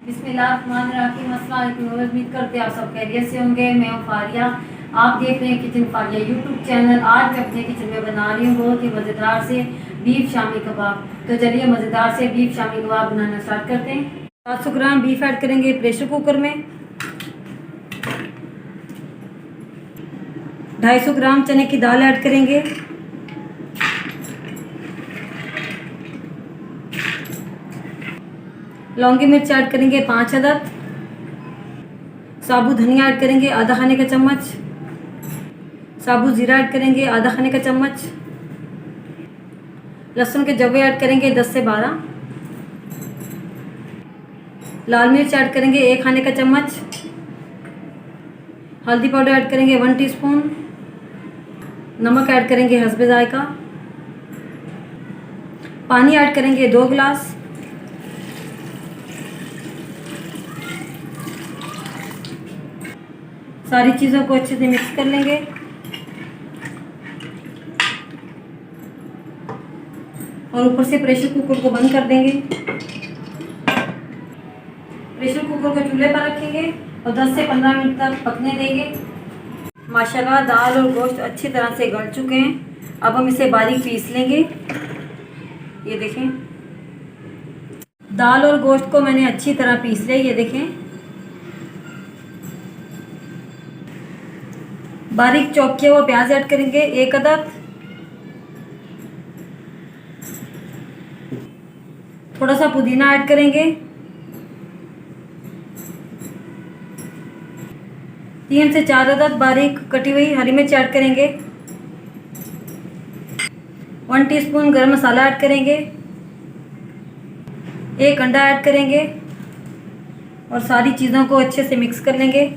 बिस्मिल्लाहिर्रहमानिर्रहीम। अस्सलाम वालेकुम। उम्मीद करते हैं आप सब खैरियत से होंगे। मैं हूँ फारिया, आप देख रहे हैं किचन फारिया यूट्यूब चैनल। आज मैं अपने किचन में बना रही हूँ बहुत ही मज़ेदार से बीफ शामी कबाब। तो चलिए मज़ेदार से बीफ शामी कबाब बनाना स्टार्ट करते हैं। 700 ग्राम बीफ ऐड करेंगे प्रेशर कुकर में। 250 ग्राम चने की दाल ऐड करेंगे। लौंगी मिर्च ऐड करेंगे 5 अदद। साबुत धनिया ऐड करेंगे आधा खाने का चम्मच। साबुत जीरा ऐड करेंगे आधा खाने का चम्मच। लहसुन के जवे ऐड करेंगे 10 से 12। लाल मिर्च ऐड करेंगे 1 खाने का चम्मच। हल्दी पाउडर ऐड करेंगे 1 टीस्पून। नमक ऐड करेंगे हस्बे जायका। पानी ऐड करेंगे 2 गिलास। सारी चीज़ों को अच्छे से मिक्स कर लेंगे। और ऊपर से प्रेशर कुकर को बंद कर देंगे। प्रेशर कुकर को चूल्हे पर रखेंगे और 10 से 15 मिनट तक पकने देंगे। माशाल्लाह दाल और गोश्त अच्छी तरह से गल चुके हैं। अब हम इसे बारीक पीस लेंगे। ये देखें, दाल और गोश्त को मैंने अच्छी तरह पीस लिया। ये देखें, बारीक चॉप किया हुआ प्याज ऐड करेंगे 1 अदद। थोड़ा सा पुदीना ऐड करेंगे। 3 से 4 अदद बारीक कटी हुई हरी मिर्च ऐड करेंगे। 1 टीस्पून गरम मसाला ऐड करेंगे। 1 अंडा ऐड करेंगे और सारी चीज़ों को अच्छे से मिक्स कर लेंगे।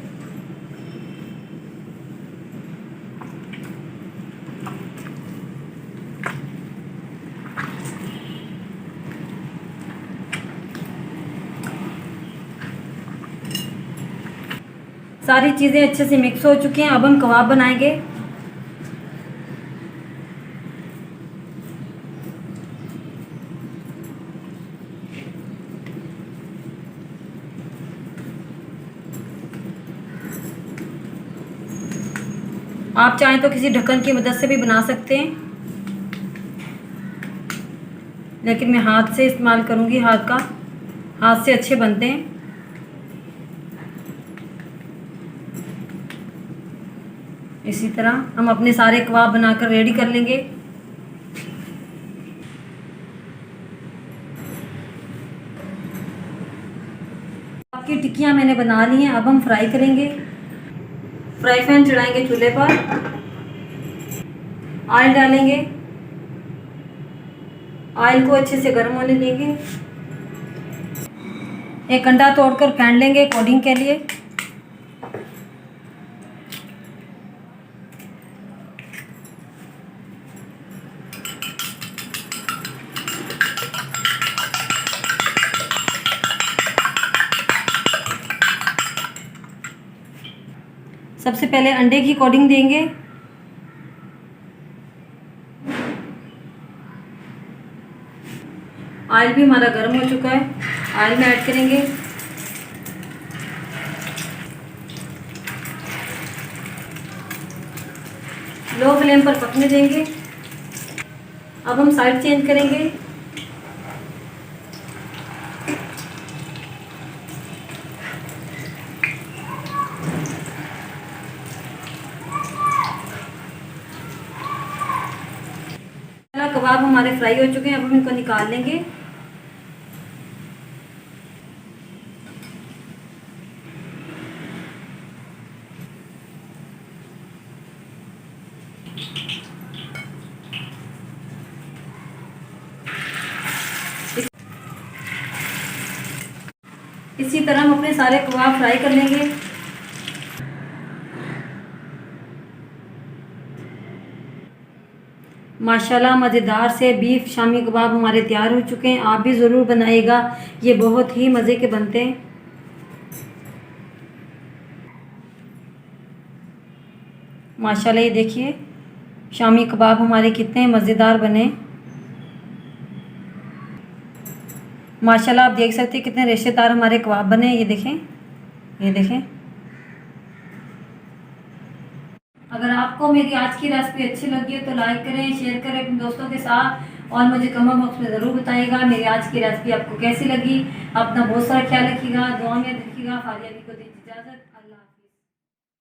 सारी चीज़ें अच्छे से मिक्स हो चुकी हैं। अब हम कबाब बनाएंगे। आप चाहें तो किसी ढक्कन की मदद से भी बना सकते हैं, लेकिन मैं हाथ से इस्तेमाल करूंगी। हाथ से अच्छे बनते हैं। इसी तरह हम अपने सारे कबाब बनाकर रेडी कर लेंगे। आपकी टिक्कियाँ मैंने बना ली हैं। अब हम फ्राई करेंगे। फ्राई पैन चढ़ाएंगे चूल्हे पर। ऑयल डालेंगे। ऑयल को अच्छे से गर्म होने देंगे। 1 अंडा तोड़कर फेंट लेंगे कोटिंग के लिए। सबसे पहले अंडे की कोटिंग देंगे। ऑयल भी हमारा गर्म हो चुका है। ऑयल में ऐड करेंगे। लो फ्लेम पर पकने देंगे। अब हम साइड चेंज करेंगे। कबाब हमारे फ्राई हो चुके हैं। अब हम इनको निकाल लेंगे। इसी तरह हम अपने सारे कबाब फ्राई कर लेंगे। माशाल्लाह मज़ेदार से बीफ शामी कबाब हमारे तैयार हो चुके हैं। आप भी ज़रूर बनाइएगा, ये बहुत ही मज़े के बनते हैं। माशाल्लाह ये देखिए शामी कबाब हमारे कितने मज़ेदार बने। माशाल्लाह आप देख सकते हैं कितने रेशेदार हमारे कबाब बने। ये देखें, ये देखें। अगर आपको मेरी आज की रेसिपी अच्छी लगी है तो लाइक करें, शेयर करें अपने दोस्तों के साथ और मुझे कमेंट बॉक्स में ज़रूर बताइएगा मेरी आज की रेसिपी आपको कैसी लगी। अपना बहुत सारा ख्याल रखिएगा, दुआ में रखिएगा। फारिया अली को दीजिए इजाज़त।